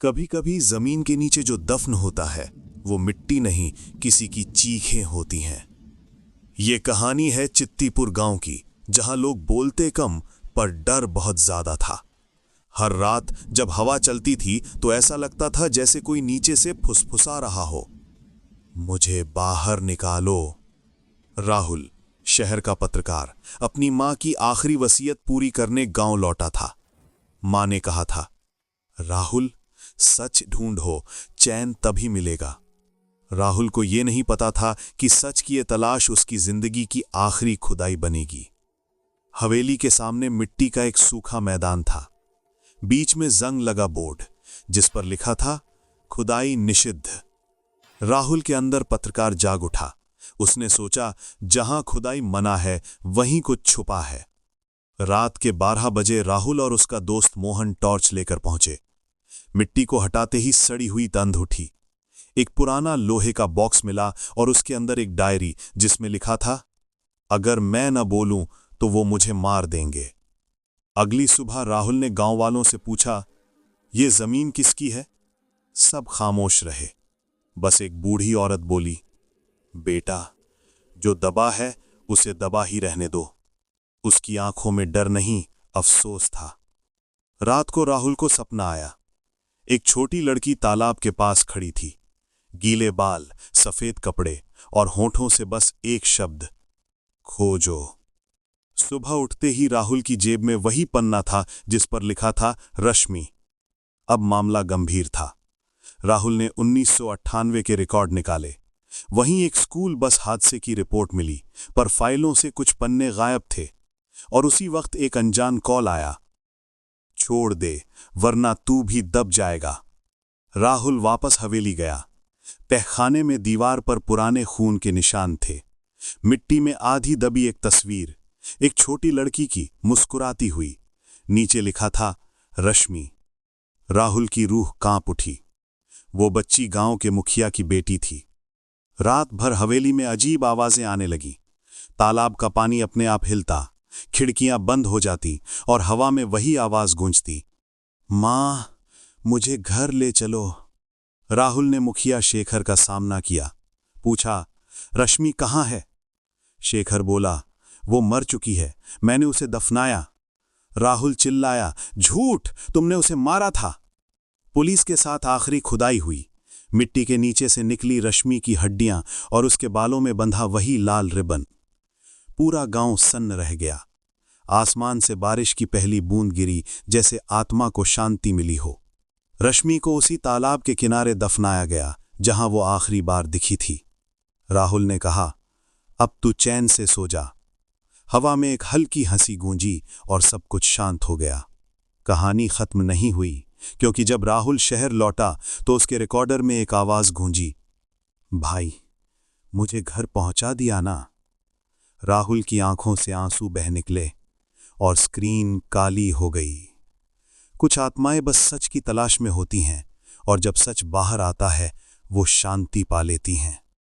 कभी कभी जमीन के नीचे जो दफन होता है वो मिट्टी नहीं, किसी की चीखें होती हैं। ये कहानी है चित्तीपुर गांव की, जहां लोग बोलते कम पर डर बहुत ज्यादा था। हर रात जब हवा चलती थी तो ऐसा लगता था जैसे कोई नीचे से फुसफुसा रहा हो, मुझे बाहर निकालो। राहुल, शहर का पत्रकार, अपनी मां की आखिरी वसीयत पूरी करने गांव लौटा था। मां ने कहा था, राहुल, सच ढूंढो, चैन तभी मिलेगा। राहुल को यह नहीं पता था कि सच की यह तलाश उसकी जिंदगी की आखिरी खुदाई बनेगी। हवेली के सामने मिट्टी का एक सूखा मैदान था। बीच में जंग लगा बोर्ड जिस पर लिखा था, खुदाई निषिद्ध। राहुल के अंदर पत्रकार जाग उठा। उसने सोचा, जहां खुदाई मना है वहीं कुछ छुपा है। रात के 12 बजे राहुल और उसका दोस्त मोहन टॉर्च लेकर पहुंचे। मिट्टी को हटाते ही सड़ी हुई गंध उठी। एक पुराना लोहे का बॉक्स मिला और उसके अंदर एक डायरी जिसमें लिखा था, अगर मैं न बोलूं तो वो मुझे मार देंगे। अगली सुबह राहुल ने गांव वालों से पूछा, ये जमीन किसकी है? सब खामोश रहे। बस एक बूढ़ी औरत बोली, बेटा, जो दबा है उसे दबा ही रहने दो। उसकी आंखों में डर नहीं, अफसोस था। रात को राहुल को सपना आया। एक छोटी लड़की तालाब के पास खड़ी थी, गीले बाल, सफेद कपड़े और होठों से बस एक शब्द, खोजो। सुबह उठते ही राहुल की जेब में वही पन्ना था जिस पर लिखा था, रश्मि। अब मामला गंभीर था। राहुल ने 1998 के रिकॉर्ड निकाले। वहीं एक स्कूल बस हादसे की रिपोर्ट मिली, पर फाइलों से कुछ पन्ने गायब थे। और उसी वक्त एक अनजान कॉल आया, छोड़ दे वरना तू भी दब जाएगा। राहुल वापस हवेली गया। तहखाने में दीवार पर पुराने खून के निशान थे। मिट्टी में आधी दबी एक तस्वीर, एक छोटी लड़की की मुस्कुराती हुई। नीचे लिखा था, रश्मि। राहुल की रूह कांप उठी। वो बच्ची गांव के मुखिया की बेटी थी। रात भर हवेली में अजीब आवाजें आने लगीं। तालाब का पानी अपने आप हिलता, खिड़कियां बंद हो जाती और हवा में वही आवाज गूंजती, मां, मुझे घर ले चलो। राहुल ने मुखिया शेखर का सामना किया। पूछा, रश्मि कहाँ है? शेखर बोला, वो मर चुकी है, मैंने उसे दफनाया। राहुल चिल्लाया, झूठ, तुमने उसे मारा था। पुलिस के साथ आखिरी खुदाई हुई। मिट्टी के नीचे से निकली रश्मि की हड्डियां और उसके बालों में बंधा वही लाल रिबन। पूरा गांव सन्न रह गया। आसमान से बारिश की पहली बूंद गिरी, जैसे आत्मा को शांति मिली हो। रश्मि को उसी तालाब के किनारे दफनाया गया जहां वो आखिरी बार दिखी थी। राहुल ने कहा, अब तू चैन से सो जा। हवा में एक हल्की हंसी गूंजी और सब कुछ शांत हो गया। कहानी खत्म नहीं हुई, क्योंकि जब राहुल शहर लौटा तो उसके रिकॉर्डर में एक आवाज गूंजी, भाई, मुझे घर पहुंचा दिया ना। राहुल की आंखों से आंसू बह निकले और स्क्रीन काली हो गई। कुछ आत्माएं बस सच की तलाश में होती हैं, और जब सच बाहर आता है वो शांति पा लेती हैं।